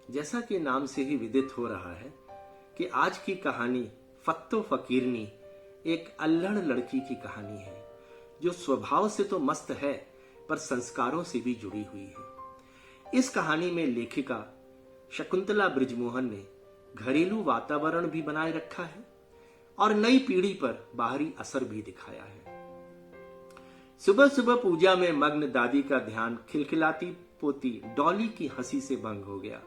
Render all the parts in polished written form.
जैसा कि नाम से ही विदित हो रहा है कि आज की कहानी फत्तो फकीरनी एक अल्लड़ लड़की की कहानी है जो स्वभाव से तो मस्त है पर संस्कारों से भी जुड़ी हुई है। इस कहानी में लेखिका शकुंतला बृजमोहन ने घरेलू वातावरण भी बनाए रखा है और नई पीढ़ी पर बाहरी असर भी दिखाया है। सुबह सुबह पूजा में मग्न दादी का ध्यान खिलखिलाती पोती डॉली की हंसी से भंग हो गया।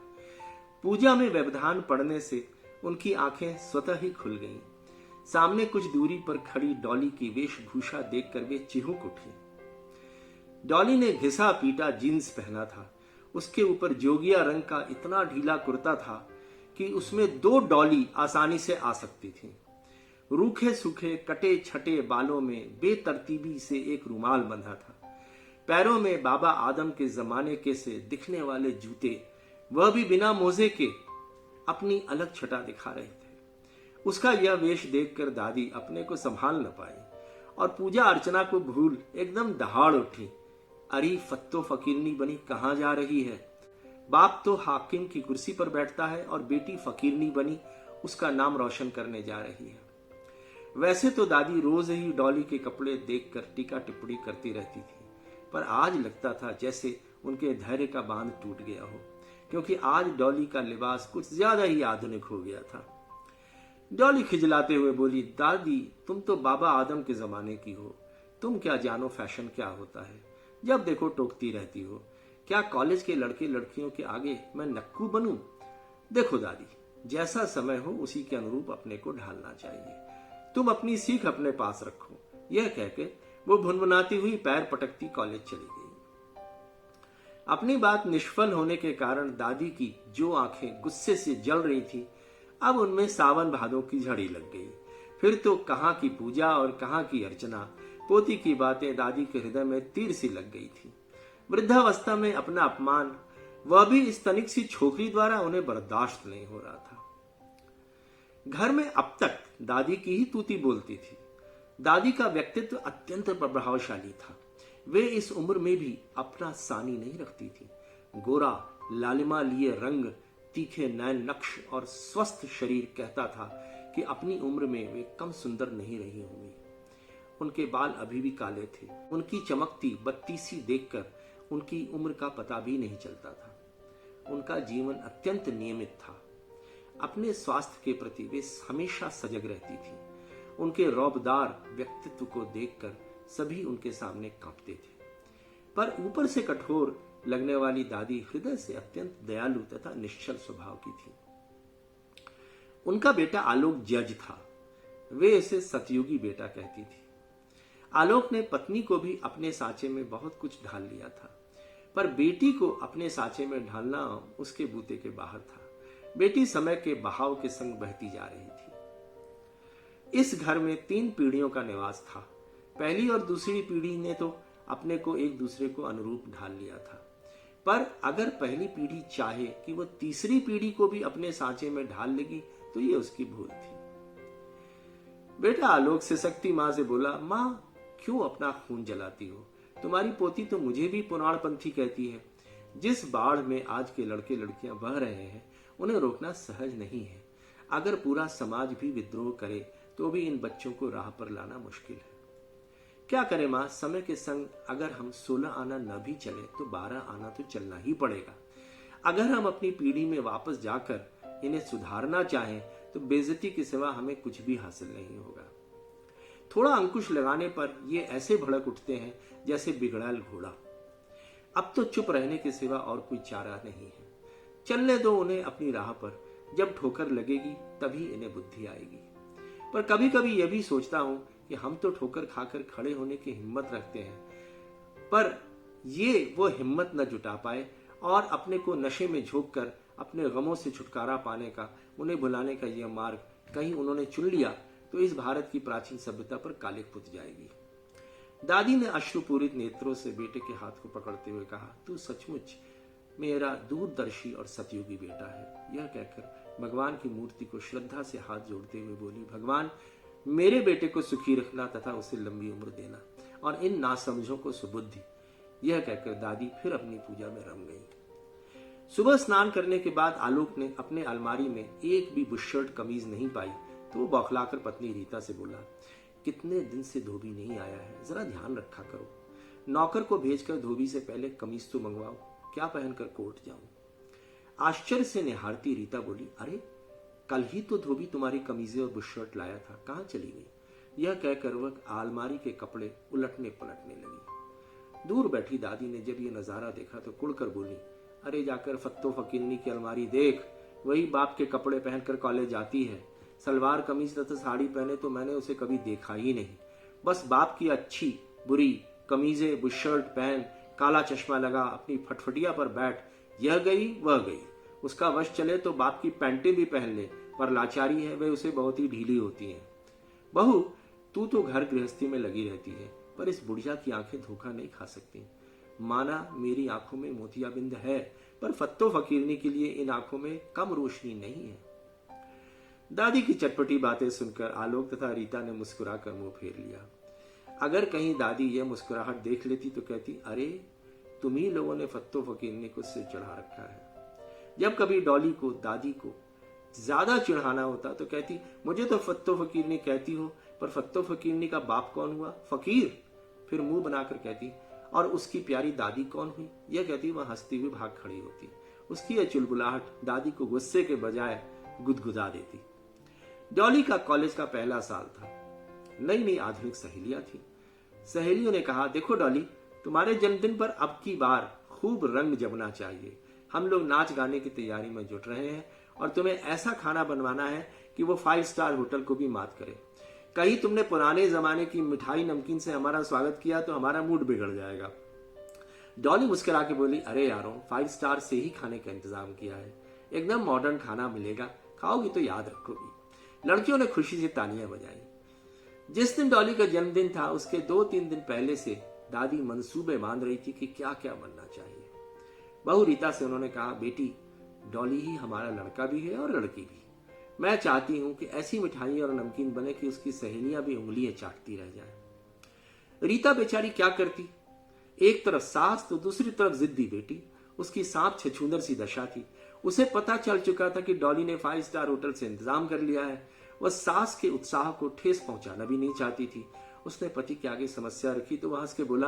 पूजा में व्यवधान पड़ने से उनकी आंखें स्वतः ही खुल गईं। सामने कुछ दूरी पर खड़ी डॉली की वेशभूषा देखकर वे चिहुक उठी। डॉली ने घिसा पीटा जीन्स पहना था। उसके ऊपर जोगिया रंग का इतना ढीला कुर्ता था कि उसमें 2 डॉली आसानी से आ सकती थी। रूखे सूखे कटे छटे बालों में बेतरतीबी से एक रुमाल बंधा था। पैरों में बाबा आदम के जमाने के से दिखने वाले जूते, वह भी बिना मोजे के, अपनी अलग छटा दिखा रहे थे। उसका यह वेश देखकर दादी अपने को संभाल न पाई और पूजा अर्चना को भूल एकदम दहाड़ उठी। अरे फत्तो फकीरनी बनी कहां जा रही है? बाप तो हाकिम की कुर्सी पर बैठता है और बेटी फकीरनी बनी उसका नाम रोशन करने जा रही है। वैसे तो दादी रोज ही डॉली के कपड़े देखकर टीका टिप्पणी करती रहती थी, पर आज लगता था जैसे उनके धैर्य का बांध टूट गया हो, क्योंकि आज डॉली का लिबास कुछ ज्यादा ही आधुनिक हो गया था। डॉली खिजलाते हुए बोली, दादी तुम तो बाबा आदम के जमाने की हो, तुम क्या जानो फैशन क्या होता है? जब देखो टोकती रहती हो। क्या कॉलेज के लड़के लड़कियों के आगे मैं नक्कू बनूं? देखो दादी, जैसा समय हो उसी के अनुरूप अपने को ढालना चाहिए। तुम अपनी सीख अपने पास रखो। यह कहकर वो भुनभुनाती हुई पैर पटकती कॉलेज चली गई। अपनी बात निष्फल होने के कारण दादी की जो आंखें गुस्से से जल रही थी, अब उनमें सावन भादों की झड़ी लग गई। फिर तो कहां की पूजा और कहां की अर्चना। पोती की बातें दादी के हृदय में तीर सी लग गई थी। वृद्धावस्था में अपना अपमान, वह भी इस तनिक सी छोकरी द्वारा, उन्हें बर्दाश्त नहीं हो रहा था। घर में अब तक दादी की ही तूती बोलती थी। दादी का व्यक्तित्व अत्यंत प्रभावशाली था। वे इस उम्र में भी अपना सानी नहीं रखती थी। गोरा लालिमा लिए रंग, तीखे नैन नक्श और स्वस्थ शरीर कहता था कि अपनी उम्र में वे कम सुंदर नहीं रही होंगी। उनके बाल अभी भी काले थे। उनकी चमकती बत्तीसी देखकर उनकी उम्र का पता भी नहीं चलता था। उनका जीवन अत्यंत नियमित था। अपने स्वास्थ्य के प्रति वे हमेशा सजग रहती थी। उनके रौबदार व्यक्तित्व को देखकर सभी उनके सामने कांपते थे। पर ऊपर से कठोर लगने वाली दादी हृदय से अत्यंत दयालु तथा निश्चल स्वभाव की थी। उनका बेटा आलोक जज था। वे इसे सतयुगी बेटा कहती थी। आलोक ने पत्नी को भी अपने साचे में बहुत कुछ ढाल लिया था, पर बेटी को अपने साचे में ढालना उसके बूते के बाहर था। बेटी समय के बहाव के संग बहती जा रही थी। इस घर में 3 पीढ़ियों का निवास था। पहली और दूसरी पीढ़ी ने तो अपने को एक दूसरे को अनुरूप ढाल लिया था, पर अगर पहली पीढ़ी चाहे कि वो तीसरी पीढ़ी को भी अपने सांचे में ढाल लेगी तो ये उसकी भूल थी। बेटा आलोक सिसकती मां से बोला, मां क्यों अपना खून जलाती हो? तुम्हारी पोती तो मुझे भी पुराणपंथी कहती है। जिस बाढ़ में आज के लड़के लड़कियां बह रहे हैं उन्हें रोकना सहज नहीं है। अगर पूरा समाज भी विद्रोह करे तो भी इन बच्चों को राह पर लाना मुश्किल है। क्या करें मां, समय के संग अगर हम 16 आना न भी चले तो 12 आना तो चलना ही पड़ेगा। अगर हम अपनी पीढ़ी में वापस जाकर इन्हें सुधारना चाहें तो बेइज्जती के सिवा हमें कुछ भी हासिल नहीं होगा। थोड़ा अंकुश लगाने पर ये ऐसे भड़क उठते हैं जैसे बिगड़ैल घोड़ा। अब तो चुप रहने के सिवा और कोई चारा नहीं है। चलने दो उन्हें अपनी राह पर। जब ठोकर लगेगी तभी इन्हें बुद्धि आएगी। पर कभी कभी यह भी सोचता हूं कि हम तो ठोकर खाकर खड़े होने की हिम्मत रखते हैं, पर ये वो हिम्मत न जुटा पाए और अपने को नशे में झोंक कर अपने गमों से छुटकारा पाने का, उन्हें भुलाने का यह मार्ग कहीं उन्होंने चुन लिया तो इस भारत की प्राचीन सभ्यता पर कालिक पुत जाएगी। दादी ने अश्रुपूरित नेत्रों से बेटे के हाथ को पकड़ते हुए कहा, तू सचमुच मेरा दूरदर्शी और सतयुगी बेटा है। यह कहकर भगवान की मूर्ति को श्रद्धा से हाथ जोड़ते हुए बोली, भगवान मेरे बेटे को सुखी रखना तथा उसे लंबी उम्र देना और इन नासमझों को सुबुद्धि। यह कहकर दादी फिर अपनी पूजा में रम गई। सुबह स्नान करने के बाद आलोक ने अपने अलमारी में एक भी बुशर्ट कमीज नहीं पाई तो वो बौखलाकर पत्नी रीता से बोला, कितने दिन से धोबी नहीं आया है, जरा ध्यान रखा करो। नौकर को भेजकर धोबी से पहले कमीज तो मंगवाओ, क्या पहनकर कोर्ट जाऊं। आश्चर्य से निहारती रीता बोली, अरे कल ही तो धोबी तुम्हारी कमीजें और बुशर्ट लाया था, कहां चली गई। यह कहकर वह अलमारी के कपड़े उलटने पलटने लगी। दूर बैठी दादी ने जब ये नजारा देखा तो कुड़कर बोली, अरे जाकर फत्तो फकीरनी की अलमारी देख, वही बाप के कपड़े पहनकर कॉलेज जाती है। सलवार कमीज तथा साड़ी पहने तो मैंने उसे कभी देखा ही नहीं। बस बाप की अच्छी बुरी कमीजें बुशर्ट पहन, काला चश्मा लगा, अपनी फटफटिया पर बैठ, यह गई वह गई। उसका वश चले तो बाप की पैंटें भी पहन ले, पर लाचारी है वे उसे बहुत ही ढीली होती हैं। बहू तू तो घर गृहस्थी में लगी रहती है, पर इस बुढ़िया की आंखें धोखा नहीं खा सकती। माना मेरी आंखों में मोतियाबिंद है, पर फत्तो फकीरनी के लिए इन आंखों में कम रोशनी नहीं है। दादी की चटपटी बातें सुनकर आलोक तथा रीता ने मुस्कुराकर मुंह फेर लिया। अगर कहीं दादी यह मुस्कुराहट देख लेती तो कहती, अरे तुम ही लोगों ने फत्तो फकीरनी को सिर चढ़ा रखा है। जब कभी डॉली को दादी को ज्यादा चिढ़ाना होता तो कहती, मुझे तो फत्तो फकीरनी कहती हो, पर फत्तो फकीरनी का बाप कौन हुआ, फकीर। फिर मुंह बनाकर कहती, और उसकी प्यारी दादी कौन हुई। यह कहती वह हंसती हुई भाग खड़ी होती। उसकी यह चुलबुलाहट दादी को गुस्से के बजाय गुदगुदा देती। डॉली का कॉलेज का पहला साल था। नई नई आधुनिक सहेलियां थी। सहेलियों ने कहा, देखो डॉली, तुम्हारे जन्मदिन पर अब की बार खूब रंग जमना चाहिए। हम लोग नाच गाने की तैयारी में जुट रहे हैं और तुम्हें ऐसा खाना बनवाना है कि वो 5 स्टार होटल को भी मात करे। कहीं तुमने पुराने जमाने की मिठाई नमकीन से हमारा स्वागत किया तो हमारा मूड बिगड़ जाएगा। डॉली मुस्कुरा के बोली, अरे यारों, 5 स्टार से ही खाने का इंतजाम किया है, एकदम मॉडर्न खाना मिलेगा, खाओगी तो याद रखोगी। लड़कियों ने खुशी से तालियां बजाई। जिस दिन डॉली का जन्मदिन था उसके 2-3 दिन पहले से दादी मंसूबे बांध रही थी कि क्या क्या बनना चाहिए। बहू रीता से उन्होंने कहा, बेटी डॉली ही हमारा लड़का भी है और लड़की भी। मैं चाहती हूं कि ऐसी मिठाई और नमकीन बने कि उसकी सहेलियां भी उंगलियां चाटती रह जाएं। रीता बेचारी क्या करती, एक तरफ सास तो दूसरी तरफ जिद्दी बेटी। उसकी सांप छछूंदर सी दशा थी। उसे पता चल चुका था कि डॉली ने 5 स्टार होटल से इंतजाम कर लिया है। वह सास के उत्साह को ठेस पहुंचाना भी नहीं चाहती थी। उसने पति के आगे समस्या रखी तो वह हंस के बोला,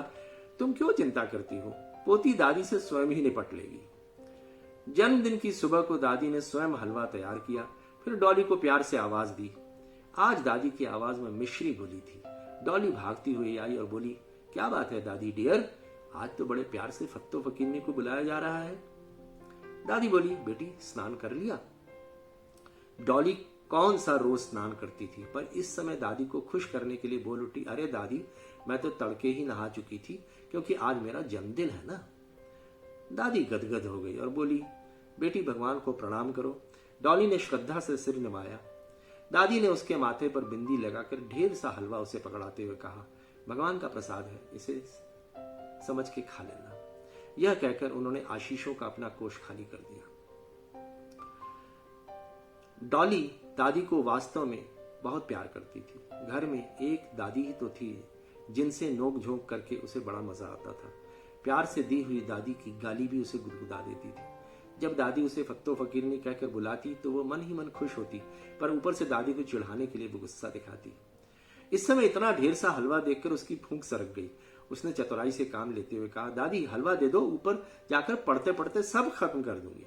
तुम क्यों चिंता करती हो, पोती दादी से स्वयं ही निपट लेगी। जन्मदिन की सुबह को दादी ने स्वयं हलवा तैयार किया, फिर डॉली को प्यार से आवाज दी। आज दादी की आवाज में मिश्री घुली थी। डॉली भागती हुई आई और बोली, क्या बात है दादी डियर, आज तो बड़े प्यार से फत्तो फकीरनी को बुलाया जा रहा है। दादी बोली, बेटी स्नान कर लिया। डॉली कौन सा रोज स्नान करती थी, पर इस समय दादी को खुश करने के लिए बोल उठी, अरे दादी, मैं तो तड़के ही नहा चुकी थी क्योंकि आज मेरा जन्मदिन है ना। दादी गदगद हो गई और बोली, बेटी भगवान को प्रणाम करो। डॉली ने श्रद्धा से सिर निभाया। दादी ने उसके माथे पर बिंदी लगाकर ढेर सा हलवा उसे पकड़ाते हुए कहा, भगवान का प्रसाद है, इसे समझ के खा लेना। यह कहकर उन्होंने आशीषों का अपना कोष खाली कर दिया। डॉली दादी को वास्तव में बहुत प्यार करती थी। घर में एक दादी ही तो थी जिनसे नोक झोंक करके उसे बड़ा मजा आता था। प्यार से दी हुई दादी की गाली भी उसे गुदगुदा देती थी। जब दादी उसे फत्तो फकीरनी कहकर बुलाती तो वो मन ही मन खुश होती, पर ऊपर से दादी को चिढ़ाने के लिए वो गुस्सा दिखाती। इस समय इतना ढेर सा हलवा देखकर उसकी फूंक सरक गई। उसने चतुराई से काम लेते हुए कहा, दादी हलवा दे दो, ऊपर जाकर पढ़ते पढ़ते सब खत्म कर दूंगी।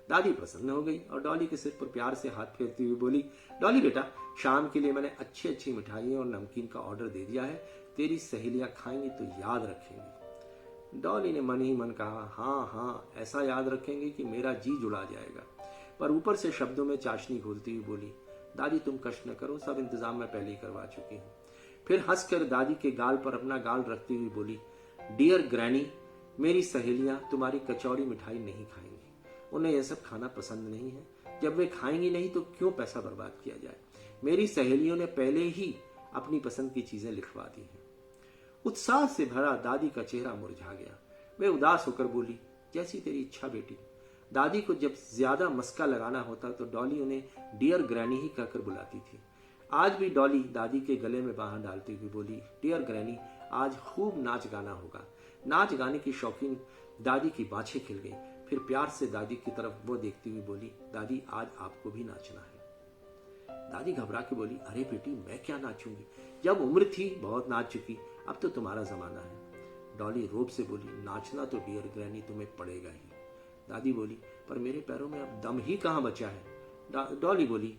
दादी प्रसन्न हो गई और डॉली के सिर पर प्यार से हाथ फेरती हुई बोली, डॉली बेटा, शाम के लिए मैंने अच्छी अच्छी मिठाइयां और नमकीन का ऑर्डर दे दिया है, तेरी सहेलियां खाएंगी तो याद रखेंगी। डॉली ने मन ही मन कहा, हाँ हाँ, ऐसा याद रखेंगे कि मेरा जी जुड़ा जाएगा, पर ऊपर से शब्दों में चाशनी घोलती हुई बोली, दादी तुम कष्ट न करो, सब इंतजाम मैं पहले ही करवा चुकी हूँ। फिर हंसकर दादी के गाल पर अपना गाल रखती हुई बोली, डियर ग्रैनी, मेरी सहेलियां तुम्हारी कचौड़ी मिठाई नहीं खाएंगी, उन्हें यह सब खाना पसंद नहीं है। जब वे खाएंगी नहीं तो क्यों पैसा बर्बाद किया जाए। मेरी सहेलियों ने पहले ही अपनी पसंद की चीजें लिखवा दी हैं। उत्साह से भरा दादी का चेहरा मुरझा गया। वे उदास होकर बोली, जैसी तेरी इच्छा बेटी। दादी को जब ज्यादा मस्का लगाना होता तो डॉली उन्हें डियर ग्रैनी ही कहकर बुलाती थी। आज भी डॉली दादी के गले में बाहर डालती हुई बोली, डियर ग्रैनी, आज खूब नाच गाना होगा। नाच गाने की शौकीन दादी की बाछें खिल गई। फिर प्यार से दादी की तरफ वो देखती हुई बोली, दादी आज आपको भी नाचना है। दादी घबरा के बोली, अरे बेटी मैं क्या नाचूंगी, जब उम्र थी बहुत नाच चुकी, अब तो तुम्हारा जमाना है। डॉली रोब से बोली, नाचना तो डियर ग्रैनी तुम्हें पड़ेगा ही। दादी बोली, पर मेरे पैरों में अब दम ही कहाँ बचा है। डॉली बोली,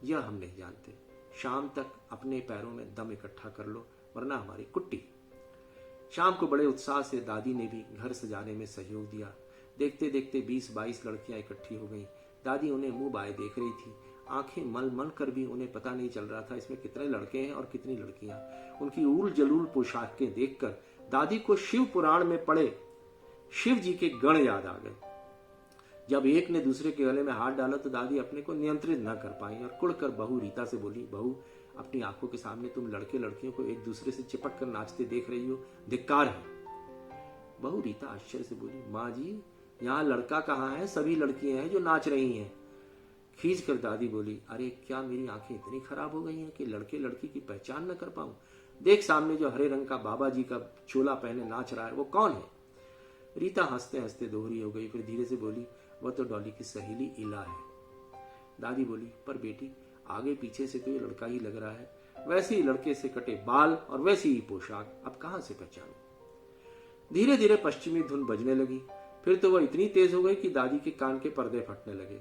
यह हम नहीं जानते, शाम तक अपने पैरों में दम इकट्ठा कर लो वरना हमारी कुट्टी। शाम को बड़े उत्साह से दादी ने भी घर सजाने में सहयोग दिया। देखते देखते 20-22 लड़कियां इकट्ठी हो गईं। दादी उन्हें मुंह बाए देख रही थी, आंखें मल मल कर भी उन्हें पता नहीं चल रहा था इसमें कितने लड़के हैं और कितनी लड़कियां। उनकी ऊल जलूल पोशाकें देखकर दादी को शिव पुराण में पड़े शिव जी के गण याद आ गए। जब एक ने दूसरे के गले में हाथ डाला तो दादी अपने को नियंत्रित न कर पाई और कुड़कर बहू रीता से बोली, बहू अपनी आंखों के सामने तुम लड़के लड़कियों को एक दूसरे से चिपक कर नाचते देख रही हो, धिक्कार है। बहू रीता आश्चर्य से बोली, माँ जी यहाँ लड़का कहाँ है, सभी लड़कियां हैं जो नाच रही हैं। खींच कर दादी बोली, अरे क्या मेरी आंखें इतनी खराब हो गई हैं कि लड़के लड़की की पहचान न कर पाऊं। देख सामने जो हरे रंग का बाबा जी का चोला पहने नाच रहा है वो कौन है। रीता हंसते हंसते दोहरी हो गई, फिर धीरे से बोली, वह तो डॉली की सहेली इला है। दादी बोली, पर बेटी आगे पीछे से तो ये लड़का ही लग रहा है, वैसे ही लड़के से कटे बाल और वैसी ही पोशाक, अब कहां से पहचानूं। धीरे धीरे पश्चिमी धुन बजने लगी, फिर तो वह इतनी तेज हो गई कि दादी के कान के पर्दे फटने लगे।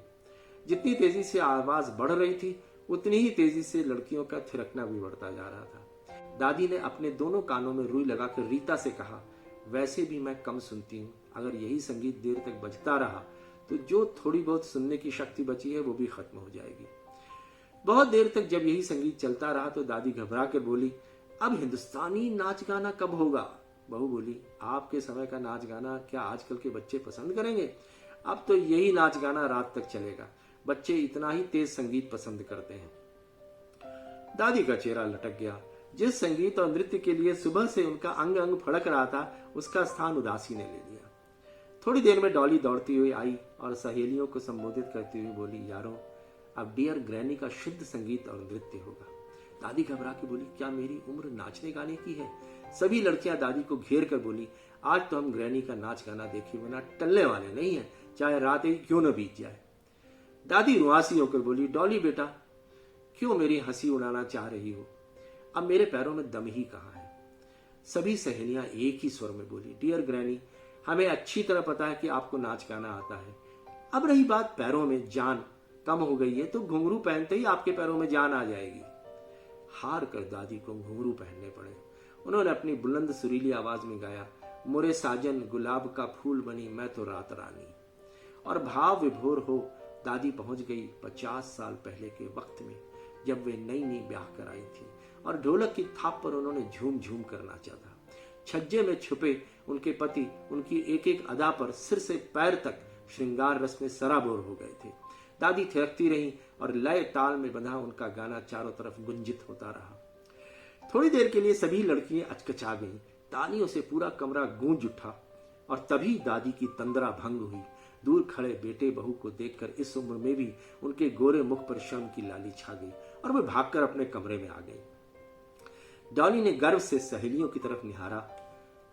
जितनी तेजी से आवाज बढ़ रही थी उतनी ही तेजी से लड़कियों का थिरकना भी बढ़ता जा रहा था। दादी ने अपने दोनों कानों में रुई लगाकर रीता से कहा, वैसे भी मैं कम सुनती हूँ, अगर यही संगीत देर तक बजता रहा तो जो थोड़ी बहुत सुनने की शक्ति बची है वो भी खत्म हो जाएगी। बहुत देर तक जब यही संगीत चलता रहा तो दादी घबरा कर बोली, अब हिंदुस्तानी नाच गाना कब होगा। बहू बोली, आपके समय का नाच गाना क्या आजकल के बच्चे पसंद करेंगे। अब तो यही नाच गाना रात तक चलेगा, बच्चे इतना ही तेज संगीत पसंद करते हैं। दादी का चेहरा लटक गया। जिस संगीत और नृत्य के लिए सुबह से उनका अंग अंग फड़क रहा था उसका स्थान उदासी ने ले लिया। थोड़ी देर में डॉली दौड़ती हुई आई और सहेलियों को संबोधित करती हुई बोली, यारों अब डियर ग्रैनी का शुद्ध संगीत और नृत्य होगा। दादी घबरा के बोली, क्या मेरी उम्र नाचने गाने की है। सभी लड़कियां दादी को घेर कर बोली, आज तो हम ग्रैनी का नाच गाना देखे बिना टलने वाले नहीं है, चाहे रात ही क्यों न बीत जाए। दादी रुआसी होकर बोली, डॉली बेटा क्यों मेरी हंसी उड़ाना चाह रही हो, अब मेरे पैरों में दम ही कहाँ है। सभी सहेलियां एक ही स्वर में बोली, डियर ग्रैनी हमें अच्छी तरह पता है कि आपको नाच गाना आता है, अब रही बात पैरों में जान कम हो गई है तो घुंघरू पहनते ही आपके पैरों में जान आ जाएगी। हार कर दादी को घुंघरू पहनने पड़े। उन्होंने अपनी बुलंद सुरीली आवाज में गाया, मोरे साजन गुलाब का फूल बनी मैं तो रात रानी। और भाव विभोर हो दादी पहुंच गई 50 साल पहले के वक्त में, जब वे नई नई ब्याह कर आई थी और ढोलक की थाप पर उन्होंने झूम झूम कर नाचा था। छज्जे में छुपे उनके पति उनकी एक एक अदा पर सिर से पैर तक श्रृंगार रस में सराबोर हो गए थे। दादी थिरकती रही और लय ताल में बंधा उनका गाना चारों तरफ गुंजित होता रहा। थोड़ी देर के लिए सभी लड़कियां अचकचा गईं, तालियों से पूरा कमरा गूंज उठा और तभी दादी की तंद्रा भंग हुई। दूर खड़े बेटे बहू को देखकर इस उम्र में भी उनके गोरे मुख पर शर्म की लाली छा गई और वे भागकर अपने कमरे में आ गई। डॉली ने गर्व से सहेलियों की तरफ निहारा,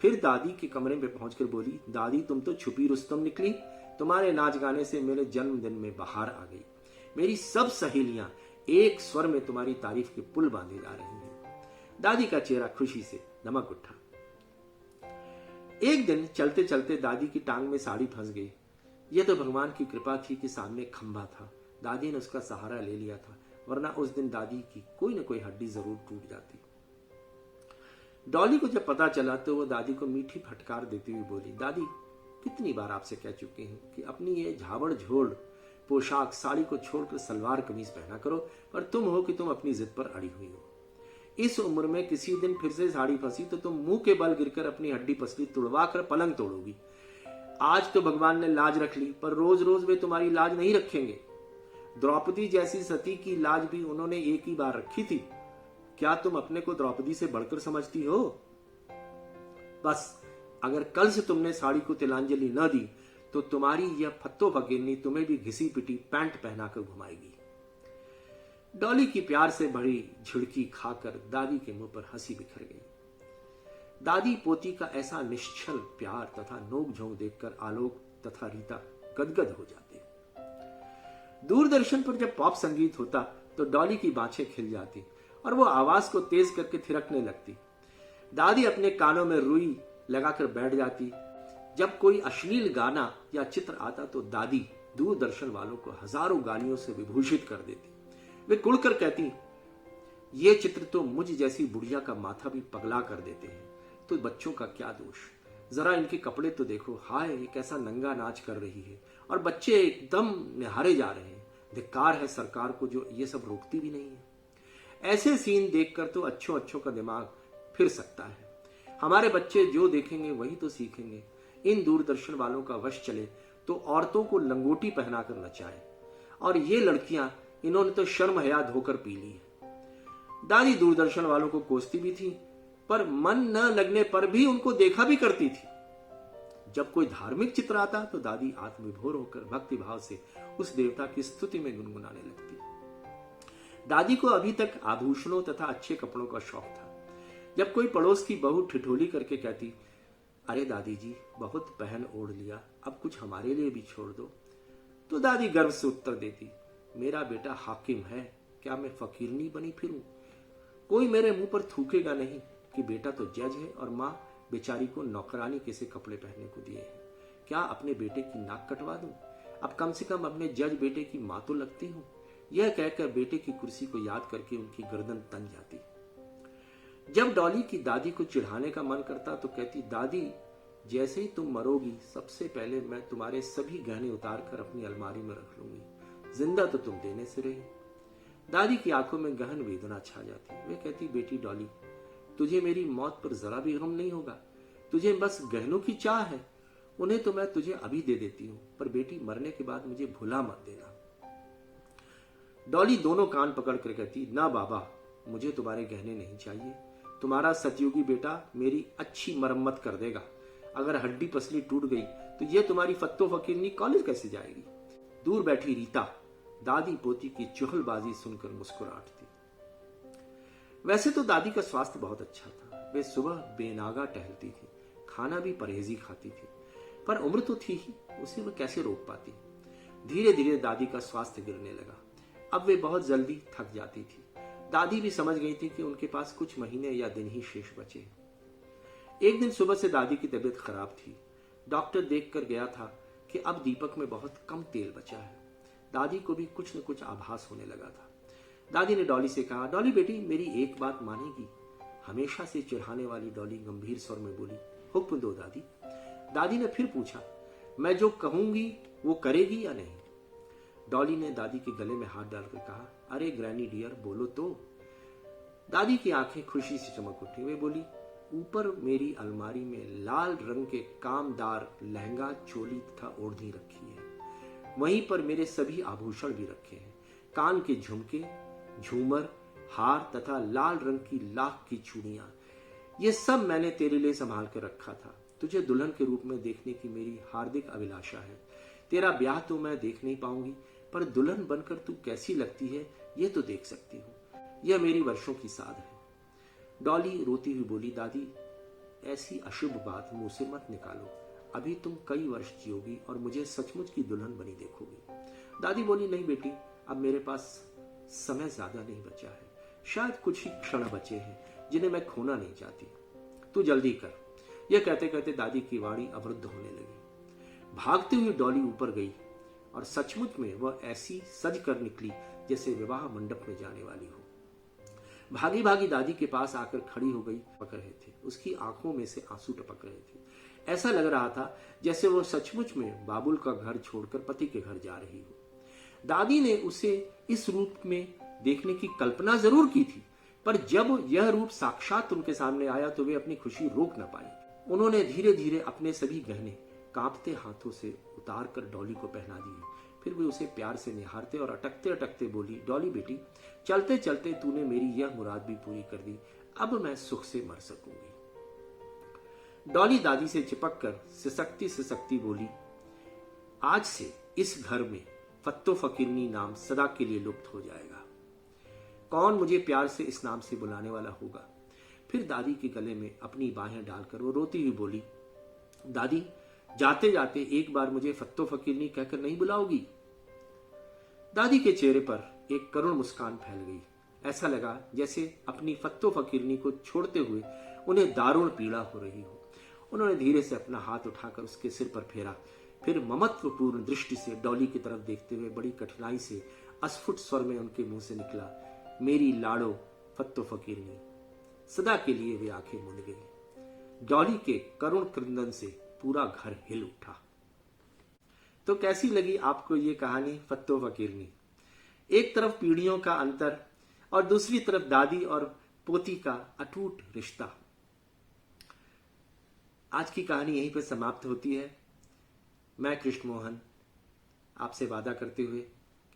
फिर दादी के कमरे में पहुंचकर बोली, दादी तुम तो छुपी रुस्तम निकली, तुम्हारे नाच गाने से मेरे जन्मदिन में बहार आ गई। मेरी सब सहेलियां एक स्वर में तुम्हारी तारीफ के पुल बांधे जा रही हैं। दादी का चेहरा खुशी से दमक उठा। एक दिन चलते चलते दादी की टांग में साड़ी फंस गई। यह तो भगवान की कृपा थी कि सामने खंभा था, दादी ने उसका सहारा ले लिया था, वरना उस दिन दादी की कोई न कोई हड्डी जरूर टूट जाती। डॉली को जब पता चला तो वो दादी को मीठी फटकार देती हुई बोली, दादी कितनी बार आपसे कह चुकी हूं कि अपनी ये झावड़ झोड़ पोशाक साड़ी को छोड़कर सलवार कमीज पहना करो, पर तुम हो कि तुम अपनी जिद पर अड़ी हुई हो। इस उम्र में किसी दिन फिर से साड़ी फंसी तो तुम मुंह के बल गिरकर अपनी हड्डी पसली तुड़वा कर पलंग तोड़ोगी। आज तो भगवान ने लाज रख ली, पर रोज रोज वे तुम्हारी लाज नहीं रखेंगे। द्रौपदी जैसी सती की लाज भी उन्होंने एक ही बार रखी थी। क्या तुम अपने को द्रौपदी से बढ़कर समझती हो? बस अगर कल से तुमने साड़ी को तिलांजलि न दी तो तुम्हारी यह फत्तो फकीरनी तुम्हें भी घिसी पिटी पैंट पहनाकर घुमाएगी। डॉली की प्यार से भरी झुड़की खाकर दादी के मुंह पर हंसी बिखर गई। दादी पोती का ऐसा निश्चल प्यार तथा नोक झोंक देखकर आलोक तथा रीता गदगद हो जाते। दूरदर्शन पर जब पॉप संगीत होता तो डॉली की बाँछें खिल जाती और वो आवाज को तेज करके थिरकने लगती। दादी अपने कानों में रुई लगाकर बैठ जाती। जब कोई अश्लील गाना या चित्र आता तो दादी दूरदर्शन वालों को हजारों गालियों से विभूषित कर देती। वे कुड़कर कहती, ये चित्र तो मुझ जैसी बुढ़िया का माथा भी पगला कर देते हैं, तो बच्चों का क्या दोष। जरा इनके कपड़े तो देखो, हाय ये कैसा नंगा नाच कर रही है और बच्चे एकदम निहारे जा रहे हैं। धिक्कार है सरकार को जो ये सब रोकती भी नहीं है। ऐसे सीन देखकर तो अच्छों का दिमाग फिर सकता है। हमारे बच्चे जो देखेंगे वही तो सीखेंगे। इन दूरदर्शन वालों का वश चले तो औरतों को लंगोटी पहनाकर नचाए, और ये लड़कियां, इन्होंने तो शर्म हया धोकर पी ली है। दादी दूरदर्शन वालों को कोसती भी थी, पर मन न लगने पर भी उनको देखा भी करती थी। जब कोई धार्मिक चित्र आता तो दादी आत्मविभोर होकर भक्ति भाव से उस देवता की स्तुति में गुनगुनाने लगती। दादी को अभी तक आभूषणों तथा अच्छे कपड़ों का शौक था। जब कोई पड़ोस की बहू ठिठोली करके कहती, अरे दादी जी बहुत पहन ओढ़ लिया, अब कुछ हमारे लिए भी छोड़ दो, तो दादी गर्व से उत्तर देती, मेरा बेटा हाकिम है, क्या मैं फकीरनी बनी फिरूं? कोई मेरे मुंह पर थूकेगा नहीं कि बेटा तो जज है और माँ बेचारी को नौकरानी कैसे कपड़े पहनने को दिए हैं। क्या अपने बेटे की नाक कटवा दूं? अब कम से कम अपने जज बेटे की माँ तो लगती हूं। यह कहकर बेटे की कुर्सी को याद करके उनकी गर्दन तन जाती। जब डॉली की दादी को चिढ़ाने का मन करता तो कहती, दादी जैसे ही तुम मरोगी सबसे पहले मैं तुम्हारे सभी गहने उतार कर अपनी अलमारी में रख लूंगी, जिंदा तो तुम देने से रही। दादी की आंखों में गहन वेदना छा जाती। वे कहती, बेटी डॉली तुझे मेरी मौत पर जरा भी गम नहीं होगा, तुझे बस गहनों की चाह है, उन्हें तो मैं तुझे अभी दे देती हूँ, पर बेटी मरने के बाद मुझे भुला मत देना। डॉली दोनों कान पकड़ कर कहती, ना बाबा मुझे तुम्हारे गहने नहीं चाहिए, तुम्हारा सतयुगी बेटा मेरी अच्छी मरम्मत कर देगा। अगर हड्डी पसली टूट गई तो ये तुम्हारी फत्तो फकीरनी कॉलेज कैसे जाएगी। दूर बैठी रीता दादी पोती की चुहलबाजी सुनकर मुस्कुराती। वैसे तो दादी का स्वास्थ्य बहुत अच्छा था। वे सुबह बेनागा टहलती थी, खाना भी परहेजी खाती थी, पर उम्र तो थी ही, उसे वह कैसे रोक पाती। धीरे धीरे दादी का स्वास्थ्य गिरने लगा। अब वे बहुत जल्दी थक जाती थी। दादी भी समझ गई थी कि उनके पास कुछ महीने या दिन ही शेष बचे। एक दिन सुबह से दादी की तबीयत खराब थी। डॉक्टर देखकर गया था कि अब दीपक में बहुत कम तेल बचा है। दादी को भी कुछ न कुछ आभास होने लगा था। दादी ने डॉली से कहा, डॉली बेटी मेरी एक बात मानेगी? हमेशा से चिढ़ाने वाली डॉली गंभीर स्वर में बोली, हुक्म दो दादी। दादी ने फिर पूछा, मैं जो कहूंगी वो करेगी या नहीं? डॉली ने दादी के गले में हाथ डालकर कहा, अरे ग्रैनी डियर बोलो तो। दादी की आंखें खुशी से चमक उठी। वे बोली, ऊपर मेरी अलमारी में लाल रंग के कामदार लहंगा चोली तथा ओढ़नी रखी है, वहीं पर मेरे सभी आभूषण भी रखे हैं, कान के झुमके, झूमर, हार तथा लाल रंग की लाख की चूड़ियां, ये सब मैंने तेरे लिए संभाल कर रखा था। तुझे दुल्हन के रूप में देखने की मेरी हार्दिक अभिलाषा है। तेरा ब्याह तो मैं देख नहीं पाऊंगी, पर दुल्हन बनकर तू कैसी लगती है ये तो देख सकती हूँ। यह मेरी वर्षों की साध है। डॉली रोती हुई बोली, दादी ऐसी अशुभ बात मुंह से मत निकालो, अभी तुम कई वर्ष जियोगी और मुझे सचमुच की दुल्हन बनी देखोगी। दादी बोली, नहीं बेटी, अब मेरे पास समय ज्यादा नहीं बचा है, शायद कुछ ही क्षण बचे हैं जिन्हें मैं खोना नहीं चाहती, तू जल्दी कर। यह कहते कहते दादी की वाणी अवरुद्ध होने लगी। भागती हुई डॉली ऊपर गई और सचमुच में वह ऐसी सज कर निकली जैसे विवाह मंडप में जाने वाली हो। भागी भागी दादी के पास आकर खड़ी हो गई। पक रहे थे, उसकी आंखों में से आंसू टपक रहे थे। ऐसा लग रहा था जैसे वो सचमुच में बाबुल का घर छोड़कर पति के घर जा रही हो। दादी ने उसे इस रूप में देखने की कल्पना जरूर की थी, पर जब यह रूप साक्षात उनके सामने आया तो वे अपनी खुशी रोक न पाई। उन्होंने धीरे धीरे अपने सभी गहने कांपते हाथों से उतार कर डॉली को पहना दिए। फिर वे उसे प्यार से निहारते और अटकते अटकते बोली, डॉली बेटी, चलते चलते तूने मेरी यह मुराद भी पूरी कर दी, अब मैं सुख से मर सकूंगी। डॉली दादी से चिपक कर सिसकती सिसकती बोली, आज से इस घर में फत्तो फकीरनी नाम सदा के लिए लुप्त हो जाएगा। कौन मुझे प्यार से इस नाम से बुलाने वाला होगा? फिर दादी के गले में अपनी बाहें डालकर वो रोती हुई बोली, दादी, जाते जाते एक बार मुझे फत्तो फकीरनी कहकर नहीं बुलाओगी? दादी के चेहरे पर एक करुण मुस्कान फैल गई। ऐसा लगा जैसे अपनी फत्तो फकीरनी को छोड़ते हुए उन्हें दारुण पीड़ा हो रही हो। उन्होंने धीरे से अपना हाथ उठाकर उसके सिर पर फेरा, फिर ममत्वपूर्ण दृष्टि से डॉली की तरफ देखते हुए बड़ी कठिनाई से अस्फुट स्वर में उनके मुंह से निकला, मेरी लाड़ो फत्तो फकीरनी। सदा के लिए वे आंखें मूंद गई। डॉली के करुण क्रंदन से पूरा घर हिल उठा। तो कैसी लगी आपको ये कहानी फत्तो फकीरनी? एक तरफ पीढ़ियों का अंतर और दूसरी तरफ दादी और पोती का अटूट रिश्ता। आज की कहानी यहीं पर समाप्त होती है। मैं कृष्ण मोहन आपसे वादा करते हुए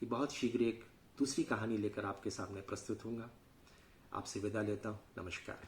कि बहुत शीघ्र एक दूसरी कहानी लेकर आपके सामने प्रस्तुत होऊंगा। आपसे विदा लेता हूं। नमस्कार।